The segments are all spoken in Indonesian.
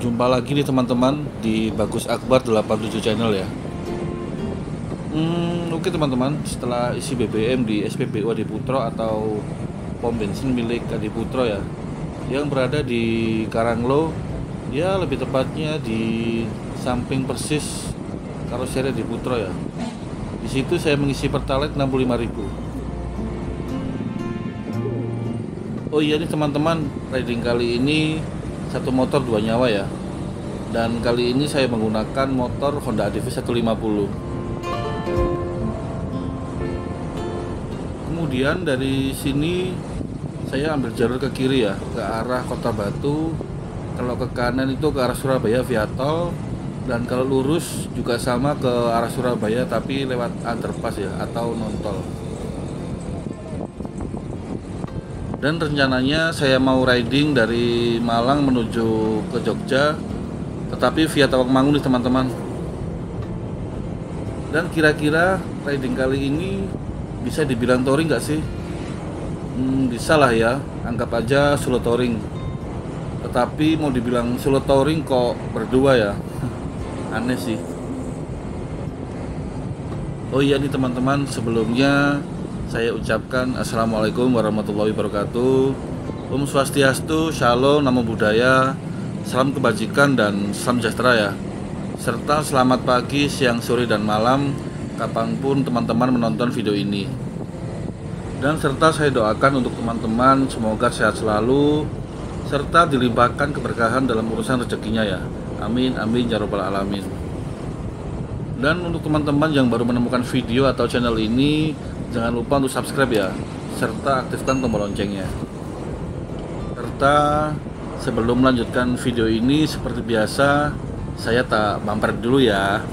Jumpa lagi nih teman-teman di Bagus Akbar 87 channel ya. Oke teman-teman, setelah isi BBM di SPBU Adi Putro atau pom bensin milik Adi Putro ya, yang berada di Karanglo, ya lebih tepatnya di samping persis karoseri Adi Putro ya. Di situ saya mengisi Pertalite 65.000. Oh iya nih teman-teman, riding kali ini satu motor dua nyawa ya. Dan kali ini saya menggunakan motor Honda ADV 150. Kemudian dari sini saya ambil jalur ke kiri ya, ke arah Kota Batu. Kalau ke kanan itu ke arah Surabaya via tol, dan kalau lurus juga sama ke arah Surabaya tapi lewat underpass ya, atau non tol. Dan rencananya saya mau riding dari Malang menuju ke Jogja, tetapi via Tawangmangu nih teman-teman. Dan kira-kira riding kali ini bisa dibilang touring nggak sih? Bisa lah ya, anggap aja solo touring. Tetapi mau dibilang solo touring kok berdua ya, aneh sih. Oh iya nih teman-teman, sebelumnya saya ucapkan Assalamualaikum warahmatullahi wabarakatuh. Om Swastiastu, Shalom, Namo Buddhaya, salam kebajikan dan salam sejahtera ya. Serta selamat pagi, siang, sore, dan malam kapanpun teman-teman menonton video ini. Dan serta saya doakan untuk teman-teman semoga sehat selalu, serta dilimpahkan keberkahan dalam urusan rezekinya ya. Amin, amin, ya rabbal alamin. Dan untuk teman-teman yang baru menemukan video atau channel ini, jangan lupa untuk subscribe ya, serta aktifkan tombol loncengnya. Serta sebelum melanjutkan video ini, seperti biasa, saya tak bumper dulu ya.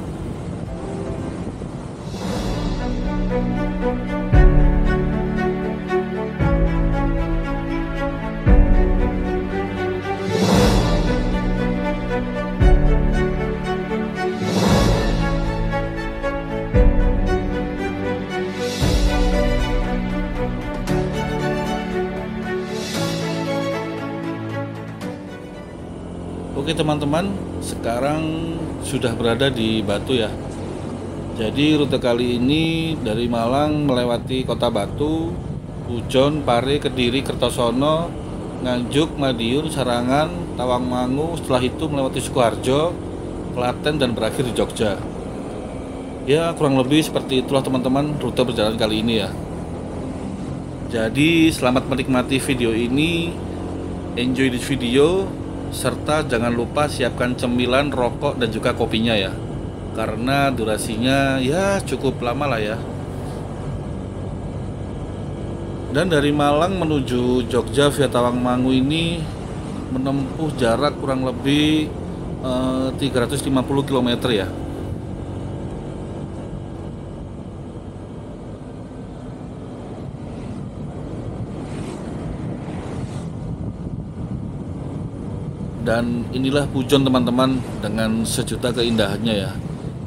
Oke teman-teman, sekarang sudah berada di Batu ya. Jadi rute kali ini dari Malang melewati Kota Batu, Pujon, Pare, Kediri, Kertosono, Nganjuk, Madiun, Sarangan, Tawangmangu. Setelah itu melewati Sukoharjo, Klaten, dan berakhir di Jogja. Ya kurang lebih seperti itulah teman-teman rute perjalanan kali ini ya. Jadi selamat menikmati video ini, enjoy this video. Serta jangan lupa siapkan cemilan, rokok, dan juga kopinya ya, karena durasinya ya cukup lama lah ya. Dan dari Malang menuju Jogja via Tawangmangu ini menempuh jarak kurang lebih 350 km ya. Dan inilah Pujon teman-teman, dengan sejuta keindahannya ya.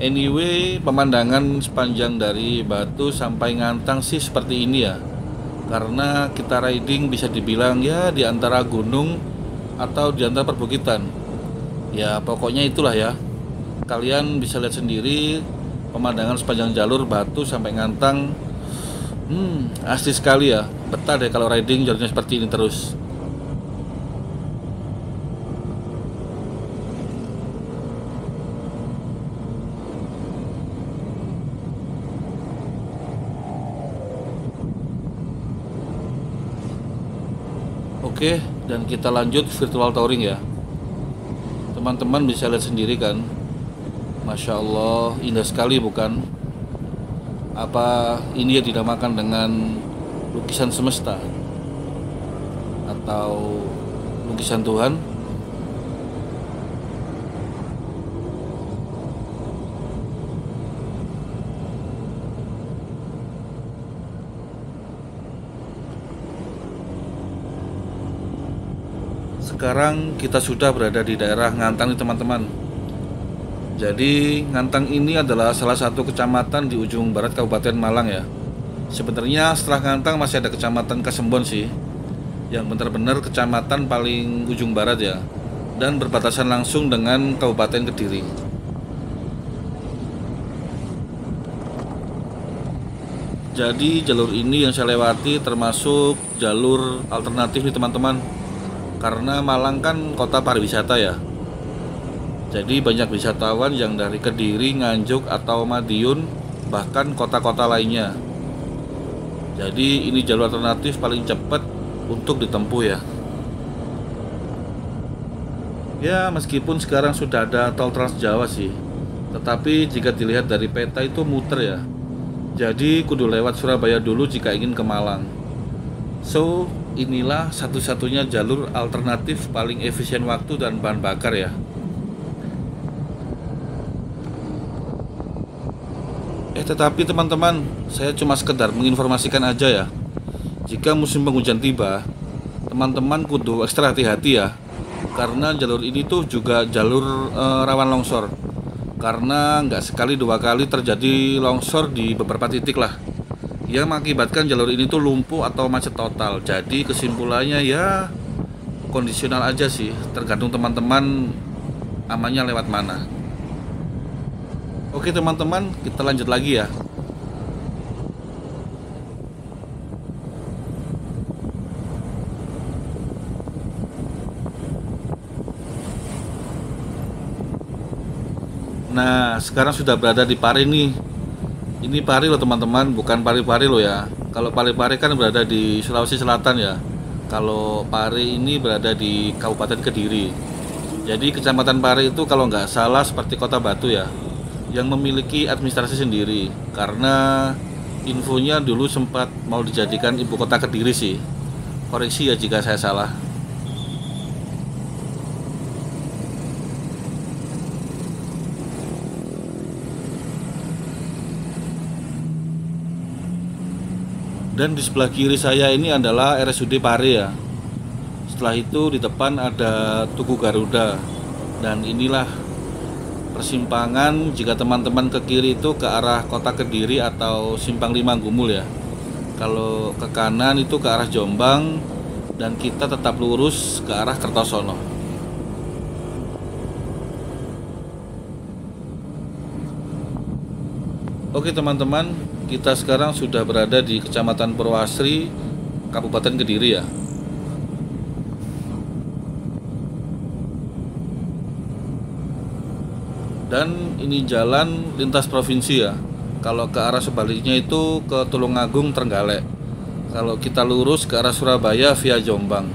Anyway, pemandangan sepanjang dari Batu sampai Ngantang sih seperti ini ya. Karena kita riding bisa dibilang ya di antara gunung atau di antara perbukitan. Ya pokoknya itulah ya. Kalian bisa lihat sendiri pemandangan sepanjang jalur Batu sampai Ngantang. Asli sekali ya. Betah deh kalau riding jalurnya seperti ini terus. Oke, dan kita lanjut virtual touring ya. Teman-teman bisa lihat sendiri kan, Masya Allah, indah sekali bukan? Apa ini ya dinamakan dengan lukisan semesta atau lukisan Tuhan? Sekarang kita sudah berada di daerah Ngantang nih teman-teman. Jadi Ngantang ini adalah salah satu kecamatan di ujung barat Kabupaten Malang ya. Sebenarnya setelah Ngantang masih ada kecamatan Kasembon sih, yang benar-benar kecamatan paling ujung barat ya. dan berbatasan langsung dengan Kabupaten Kediri. Jadi jalur ini yang saya lewati termasuk jalur alternatif nih teman-teman. Karena Malang kan kota pariwisata ya. Jadi banyak wisatawan yang dari Kediri, Nganjuk, atau Madiun, bahkan kota-kota lainnya. Jadi ini jalur alternatif paling cepat untuk ditempuh ya. Ya meskipun sekarang sudah ada tol Trans Jawa sih, tetapi jika dilihat dari peta itu muter ya. Jadi kudu lewat Surabaya dulu jika ingin ke Malang. So, inilah satu-satunya jalur alternatif paling efisien waktu dan bahan bakar ya. Tetapi teman-teman, saya cuma sekedar menginformasikan aja ya. Jika musim penghujan tiba, teman-teman kudu ekstra hati-hati ya. Karena jalur ini tuh juga jalur rawan longsor. Karena nggak sekali dua kali terjadi longsor di beberapa titik lah, yang mengakibatkan jalur ini tuh lumpuh atau macet total. Jadi kesimpulannya ya kondisional aja sih, tergantung teman-teman amannya lewat mana. Oke teman-teman, kita lanjut lagi ya. Nah, sekarang sudah berada di Pari nih. Ini Pari loh teman-teman, bukan Pari-Pari loh ya. Kalau Pari-Pari kan berada di Sulawesi Selatan ya. Kalau Pari ini berada di Kabupaten Kediri. Jadi Kecamatan Pari itu kalau nggak salah seperti Kota Batu ya, yang memiliki administrasi sendiri. Karena infonya dulu sempat mau dijadikan ibu kota Kediri sih. Koreksi ya jika saya salah. Dan di sebelah kiri saya ini adalah RSUD Pari ya. Setelah itu di depan ada Tugu Garuda. Dan inilah persimpangan jika teman-teman ke kiri itu ke arah Kota Kediri atau Simpang Lima Gumul ya. Kalau ke kanan itu ke arah Jombang, dan kita tetap lurus ke arah Kertosono. Oke teman-teman, kita sekarang sudah berada di Kecamatan Purwasri, Kabupaten Kediri ya. Dan ini jalan lintas provinsi ya. Kalau ke arah sebaliknya itu ke Tulungagung, Trenggalek. Kalau kita lurus ke arah Surabaya via Jombang.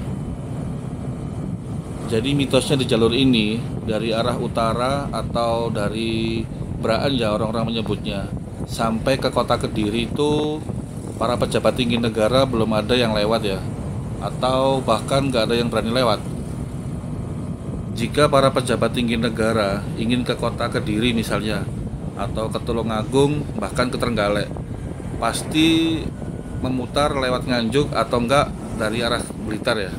Jadi mitosnya di jalur ini dari arah utara atau dari Braan ya orang-orang menyebutnya, sampai ke kota Kediri itu para pejabat tinggi negara belum ada yang lewat ya, atau bahkan nggak ada yang berani lewat. Jika para pejabat tinggi negara ingin ke kota Kediri misalnya, atau ke Tulungagung, bahkan ke Trenggalek, pasti memutar lewat Nganjuk atau enggak dari arah Blitar ya.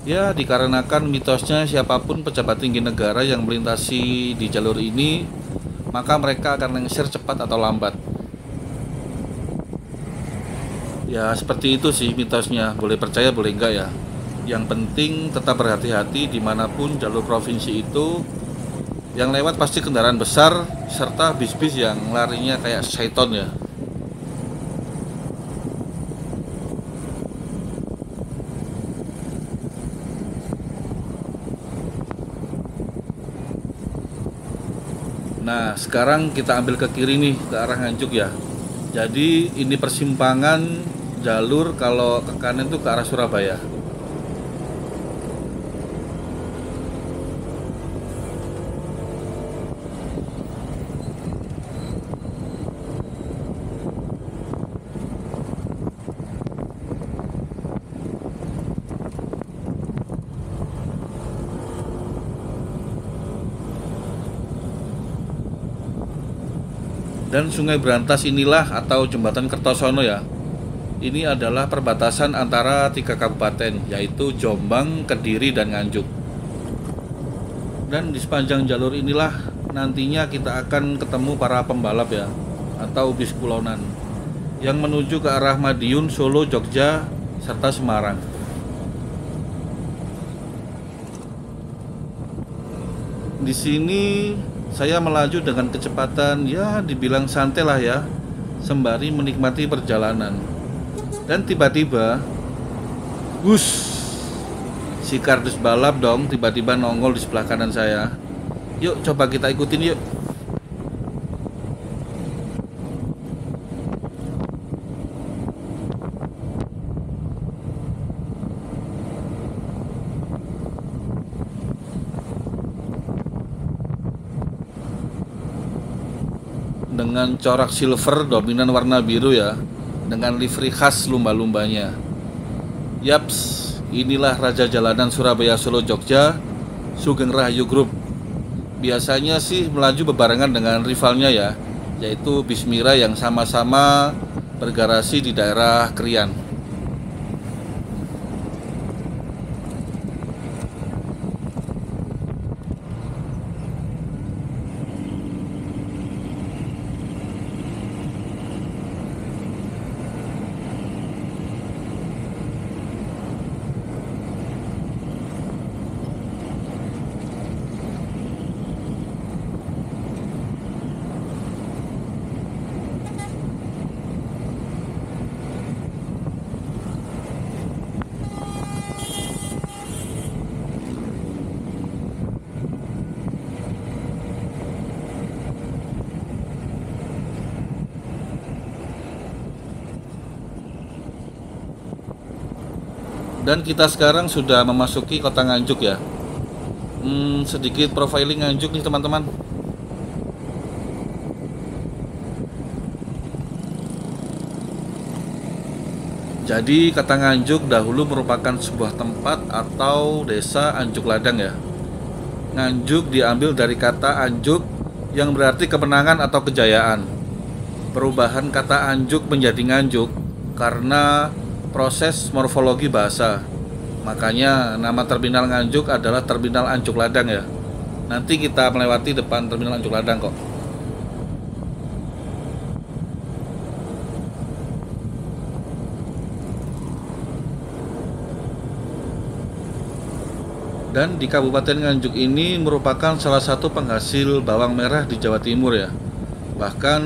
Ya dikarenakan mitosnya siapapun pejabat tinggi negara yang melintasi di jalur ini, maka mereka akan lengser cepat atau lambat. Ya seperti itu sih mitosnya, boleh percaya boleh enggak ya. Yang penting tetap berhati-hati dimanapun jalur provinsi itu. Yang lewat pasti kendaraan besar serta bis-bis yang larinya kayak Saiton ya. Nah sekarang kita ambil ke kiri nih, ke arah Nganjuk ya. Jadi ini persimpangan jalur, kalau ke kanan itu ke arah Surabaya. Dan Sungai Brantas inilah atau Jembatan Kertosono ya. Ini adalah perbatasan antara tiga kabupaten, yaitu Jombang, Kediri, dan Nganjuk. Dan di sepanjang jalur inilah nantinya kita akan ketemu para pembalap ya, atau bis kulonan, yang menuju ke arah Madiun, Solo, Jogja, serta Semarang. Di sini saya melaju dengan kecepatan ya dibilang santai lah ya, sembari menikmati perjalanan. Dan tiba-tiba, wush, si kardus balap dong tiba-tiba nongol di sebelah kanan saya. Yuk coba kita ikutin yuk. Dengan corak silver dominan warna biru ya, dengan livery khas lumba-lumbanya. Yaps, inilah raja jalanan Surabaya Solo Jogja, Sugeng Rahayu Group. Biasanya sih melaju bebarengan dengan rivalnya ya, yaitu Bismira yang sama-sama bergarasi di daerah Krian. Dan kita sekarang sudah memasuki kota Nganjuk ya. Sedikit profiling Nganjuk nih teman-teman. Jadi kota Nganjuk dahulu merupakan sebuah tempat atau desa Anjuk Ladang ya. Nganjuk diambil dari kata Anjuk yang berarti kemenangan atau kejayaan. Perubahan kata Anjuk menjadi Nganjuk karena proses morfologi bahasa. Makanya nama terminal Nganjuk adalah terminal Anjuk Ladang ya. Nanti kita melewati depan terminal Anjuk Ladang kok. Dan di Kabupaten Nganjuk ini merupakan salah satu penghasil bawang merah di Jawa Timur ya. Bahkan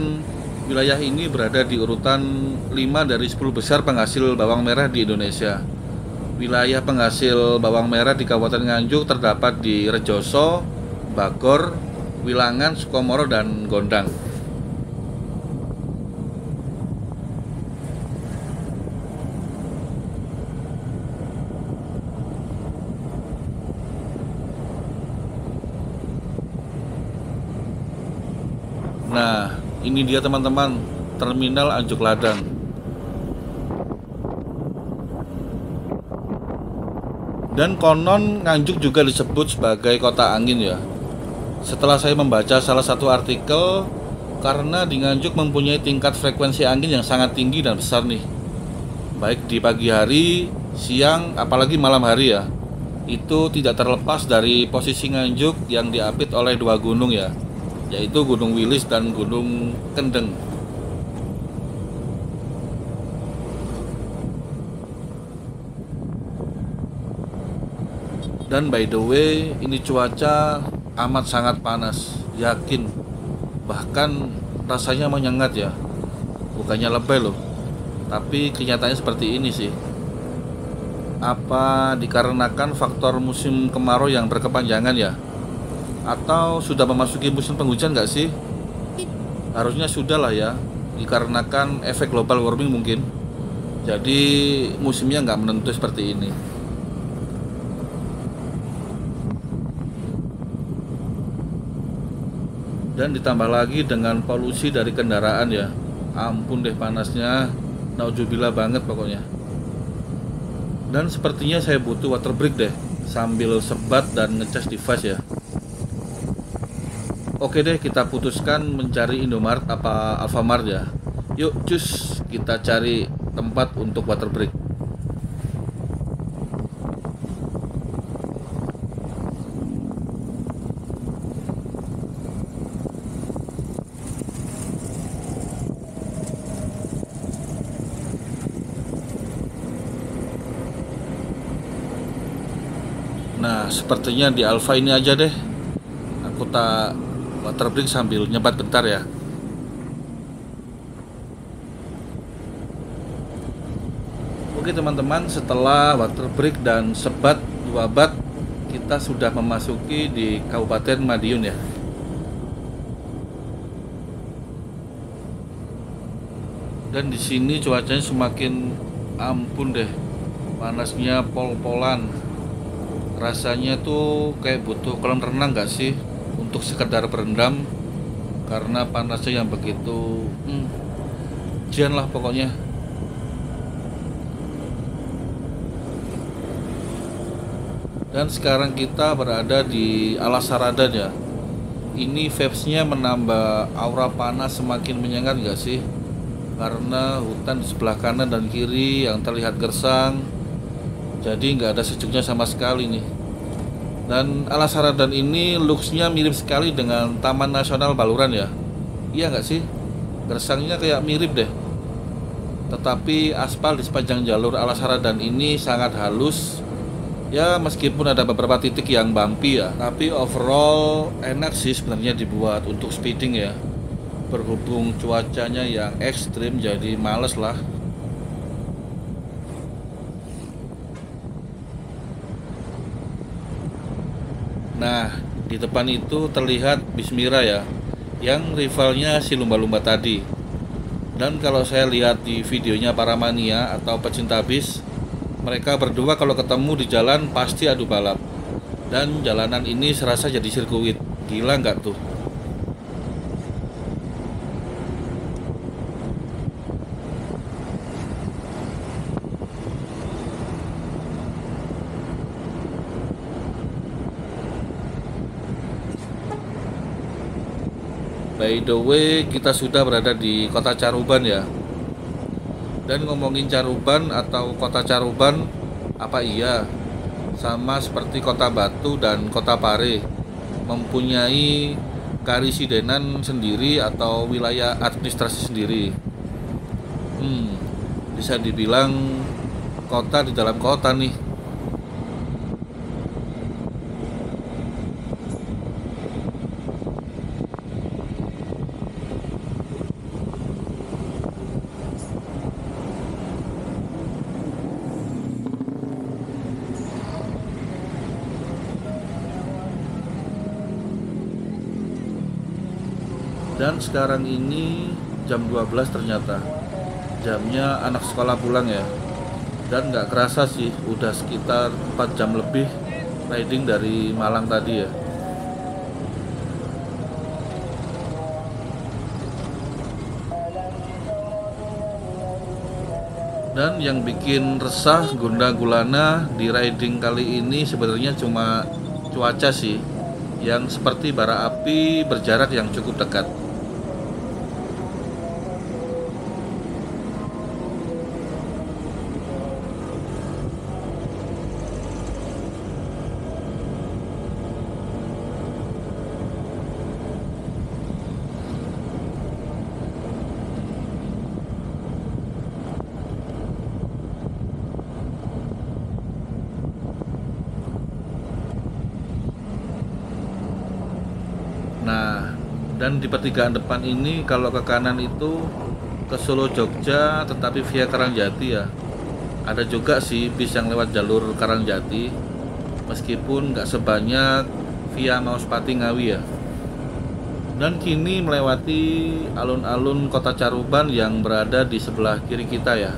wilayah ini berada di urutan 5 dari 10 besar penghasil bawang merah di Indonesia. Wilayah penghasil bawang merah di Kabupaten Nganjuk terdapat di Rejoso, Bagor, Wilangan, Sukomoro, dan Gondang. Nah, ini dia teman-teman, terminal Anjuk Ladang. Dan konon Nganjuk juga disebut sebagai kota angin ya. Setelah saya membaca salah satu artikel, karena di Nganjuk mempunyai tingkat frekuensi angin yang sangat tinggi dan besar nih. Baik di pagi hari, siang, apalagi malam hari ya. Itu tidak terlepas dari posisi Nganjuk yang diapit oleh dua gunung ya, yaitu Gunung Wilis dan Gunung Kendeng. Dan by the way, ini cuaca amat sangat panas, yakin. Bahkan rasanya menyengat ya. Bukannya lebay loh. Tapi kenyataannya seperti ini sih. Apa dikarenakan faktor musim kemarau yang berkepanjangan ya? Atau sudah memasuki musim penghujan nggak sih? Harusnya sudah lah ya, dikarenakan efek global warming mungkin. Jadi musimnya nggak menentu seperti ini. Dan ditambah lagi dengan polusi dari kendaraan ya. Ampun deh panasnya, naudzubillah banget pokoknya. Dan sepertinya saya butuh water break deh, sambil sebat dan ngecas device ya. Oke deh, kita putuskan mencari Indomaret apa Alfamart ya. Yuk cus, kita cari tempat untuk water break. Nah, sepertinya di Alfa ini aja deh. kita water break sambil nyebat bentar ya. Oke teman-teman, setelah water break dan sebat 2 bat, kita sudah memasuki di Kabupaten Madiun ya. Dan di sini cuacanya semakin ampun deh, panasnya pol-polan. Rasanya tuh kayak butuh kolam renang gak sih untuk sekedar berendam, karena panasnya yang begitu jian lah pokoknya. Dan sekarang kita berada di Alas Saradan ya. Ini vibes-nya menambah aura panas semakin menyengat gak sih? Karena hutan di sebelah kanan dan kiri yang terlihat gersang, jadi nggak ada sejuknya sama sekali nih. Dan Alas Saradan ini looks-nya mirip sekali dengan Taman Nasional Baluran ya. Iya nggak sih? Gersangnya kayak mirip deh. Tetapi aspal di sepanjang jalur Alas Saradan ini sangat halus. Ya meskipun ada beberapa titik yang bumpy ya, tapi overall enak sih sebenarnya dibuat untuk speeding ya. Berhubung cuacanya yang ekstrim jadi males lah. Nah di depan itu terlihat Bismira ya, yang rivalnya si lumba-lumba tadi. Dan kalau saya lihat di videonya para mania atau pecinta bis, mereka berdua kalau ketemu di jalan pasti adu balap. Dan jalanan ini serasa jadi sirkuit. Gila nggak tuh? By the way, kita sudah berada di Kota Caruban ya. Dan ngomongin Caruban atau Kota Caruban, apa iya sama seperti Kota Batu dan Kota Pare mempunyai karisidenan sendiri atau wilayah administrasi sendiri? Bisa dibilang kota di dalam kota nih. Dan sekarang ini jam 12 ternyata. Jamnya anak sekolah pulang ya. Dan nggak kerasa sih udah sekitar 4 jam lebih riding dari Malang tadi ya. Dan yang bikin resah gundah gulana di riding kali ini sebenarnya cuma cuaca sih, yang seperti bara api berjarak yang cukup dekat. Nah, dan di pertigaan depan ini kalau ke kanan itu ke Solo Jogja tetapi via Karangjati ya. Ada juga sih bis yang lewat jalur Karangjati, meskipun nggak sebanyak via Mauspati Ngawi ya. Dan kini melewati alun-alun Kota Caruban yang berada di sebelah kiri kita ya.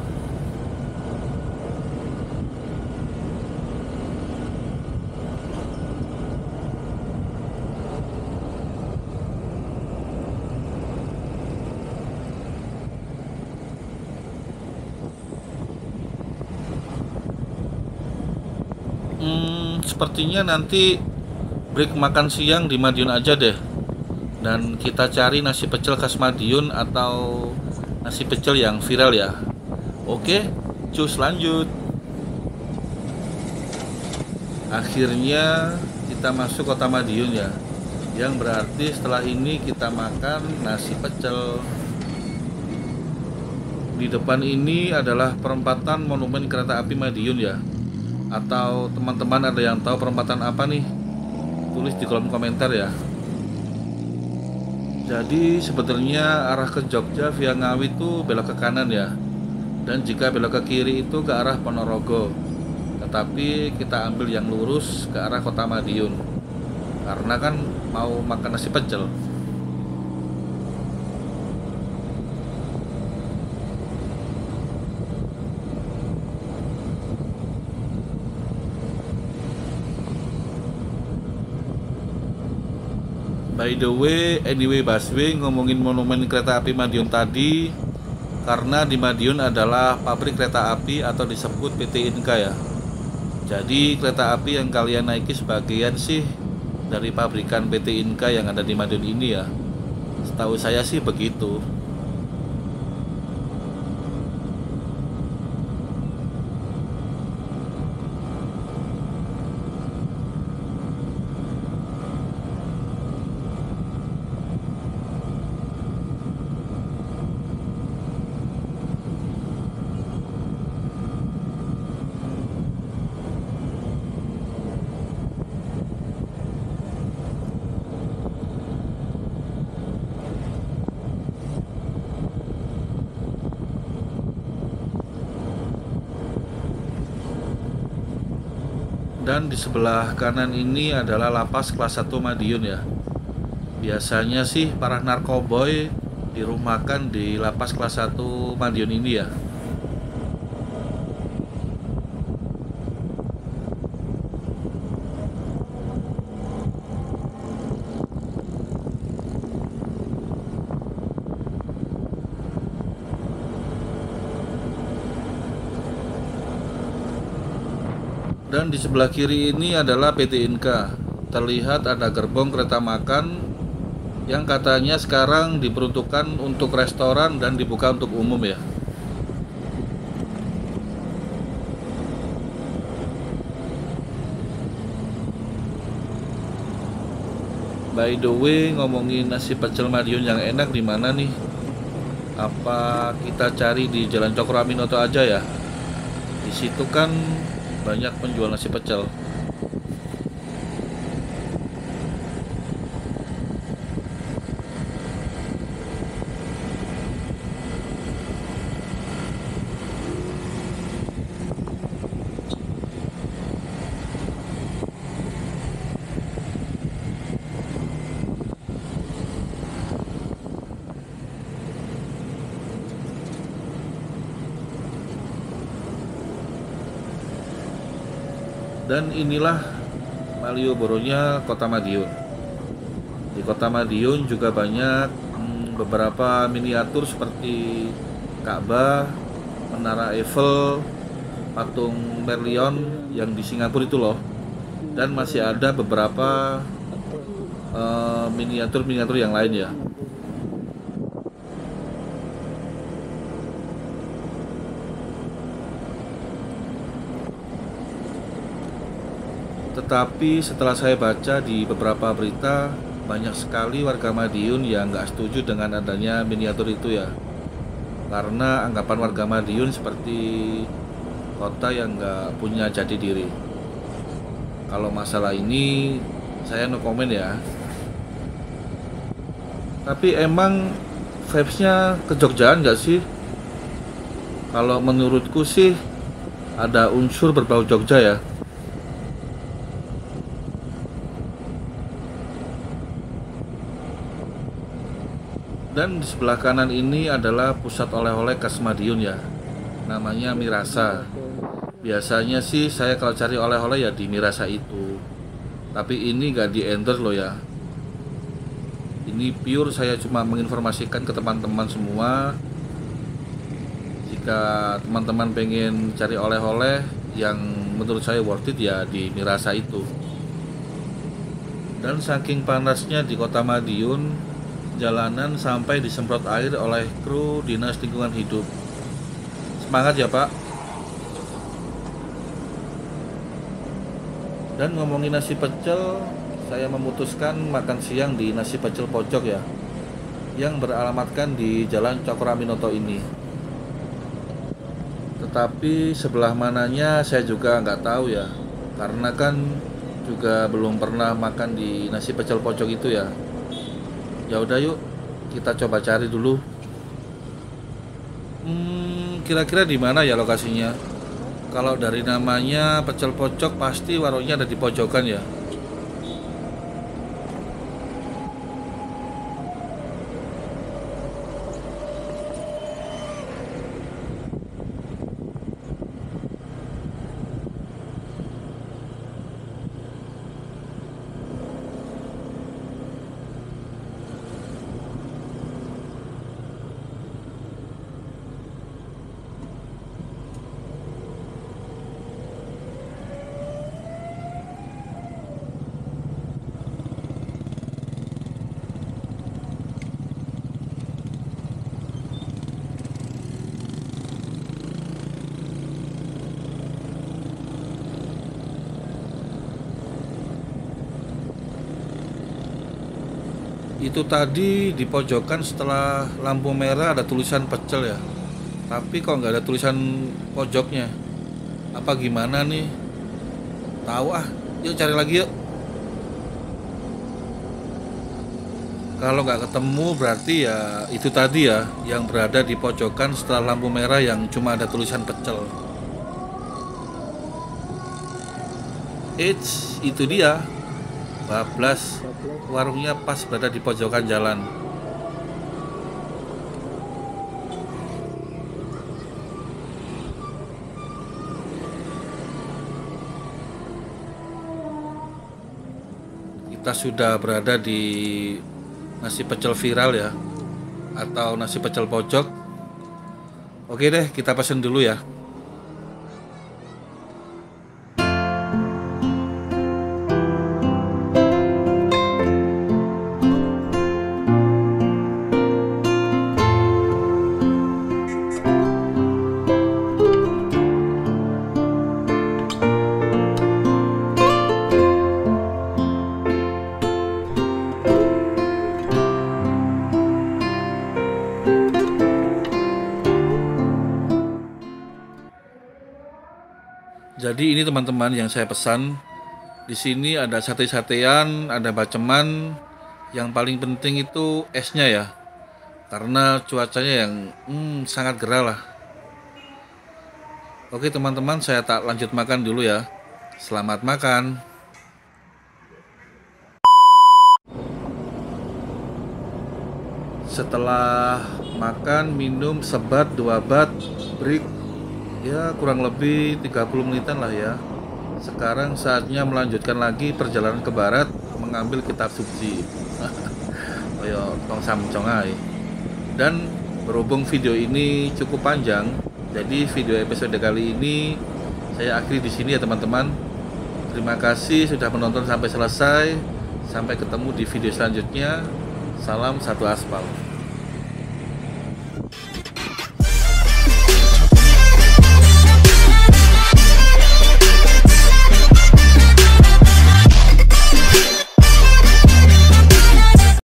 Sepertinya nanti break makan siang di Madiun aja deh. Dan kita cari nasi pecel khas Madiun atau nasi pecel yang viral ya. Oke, cus lanjut. Akhirnya kita masuk kota Madiun ya. Yang berarti setelah ini kita makan nasi pecel. Di depan ini adalah perempatan Monumen Kereta Api Madiun ya. Atau teman-teman ada yang tahu perempatan apa nih? Tulis di kolom komentar ya. Jadi sebetulnya arah ke Jogja via Ngawi itu belok ke kanan ya. Dan jika belok ke kiri itu ke arah Ponorogo. Tetapi kita ambil yang lurus ke arah Kota Madiun. Karena kan mau makan nasi pecel. By the way, anyway busway, ngomongin monumen kereta api Madiun tadi, karena di Madiun adalah pabrik kereta api atau disebut PT Inka ya. Jadi kereta api yang kalian naiki sebagian sih dari pabrikan PT Inka yang ada di Madiun ini ya. Setahu saya sih begitu. Dan di sebelah kanan ini adalah lapas kelas 1 Madiun ya. Biasanya sih para narkoboy dirumahkan di lapas kelas 1 Madiun ini ya. Dan di sebelah kiri ini adalah PT Inka. Terlihat ada gerbong kereta makan yang katanya sekarang diperuntukkan untuk restoran dan dibuka untuk umum ya. By the way, ngomongin nasi pecel Madiun yang enak di mana nih? Apa kita cari di Jalan Cokro Aminoto aja ya? Di situ kan banyak penjual nasi pecel. Dan inilah Malioboro-nya Kota Madiun. Di Kota Madiun juga banyak beberapa miniatur seperti Ka'bah, Menara Eiffel, patung Merlion yang di Singapura itu loh. Dan masih ada beberapa miniatur-miniatur yang lain ya. Tetapi setelah saya baca di beberapa berita, banyak sekali warga Madiun yang nggak setuju dengan adanya miniatur itu ya. Karena anggapan warga Madiun seperti kota yang nggak punya jati diri. Kalau masalah ini, saya no comment ya. Tapi emang vibes-nya ke Jogjaan nggak sih? Kalau menurutku sih ada unsur berbau Jogja ya. Dan di sebelah kanan ini adalah pusat oleh-oleh khas Madiun ya. Namanya Mirasa. Biasanya sih saya kalau cari oleh-oleh ya di Mirasa itu. Tapi ini gak di endorse loh ya. Ini pure saya cuma menginformasikan ke teman-teman semua. Jika teman-teman pengen cari oleh-oleh yang menurut saya worth it ya di Mirasa itu. Dan saking panasnya di Kota Madiun, jalanan sampai disemprot air oleh kru Dinas Lingkungan Hidup. Semangat ya Pak. Dan ngomongin nasi pecel, saya memutuskan makan siang di nasi pecel pojok ya, yang beralamatkan di Jalan Cokro Aminoto ini. Tetapi sebelah mananya saya juga nggak tahu ya, karena kan juga belum pernah makan di nasi pecel pojok itu ya. Ya udah yuk, Kita coba cari dulu. Kira-kira di mana ya lokasinya? Kalau dari namanya pecel pojok pasti warungnya ada di pojokan ya. Itu tadi di pojokan setelah lampu merah ada tulisan pecel ya. Tapi kok nggak ada tulisan pojoknya. Apa gimana nih? Tahu ah. Yuk cari lagi yuk. Kalau nggak ketemu berarti ya itu tadi ya yang berada di pojokan setelah lampu merah yang cuma ada tulisan pecel. Eits, itu dia. Bablas, warungnya pas berada di pojokan jalan. Kita sudah berada di nasi pecel viral ya, atau nasi pecel pojok. Oke deh, kita pesen dulu ya. Jadi ini teman-teman yang saya pesan. Di sini ada sate-satean, ada baceman. Yang paling penting itu esnya ya. Karena cuacanya yang sangat gerah lah. Oke teman-teman, saya tak lanjut makan dulu ya. Selamat makan. Setelah makan, minum, sebat, 2 bat, break, ya kurang lebih 30 menitan lah ya. Sekarang saatnya melanjutkan lagi perjalanan ke barat, mengambil kitab suci. Ayo tong samcong ay. Dan berhubung video ini cukup panjang, jadi video episode kali ini saya akhiri di sini ya teman-teman. Terima kasih sudah menonton sampai selesai. Sampai ketemu di video selanjutnya. Salam satu aspal.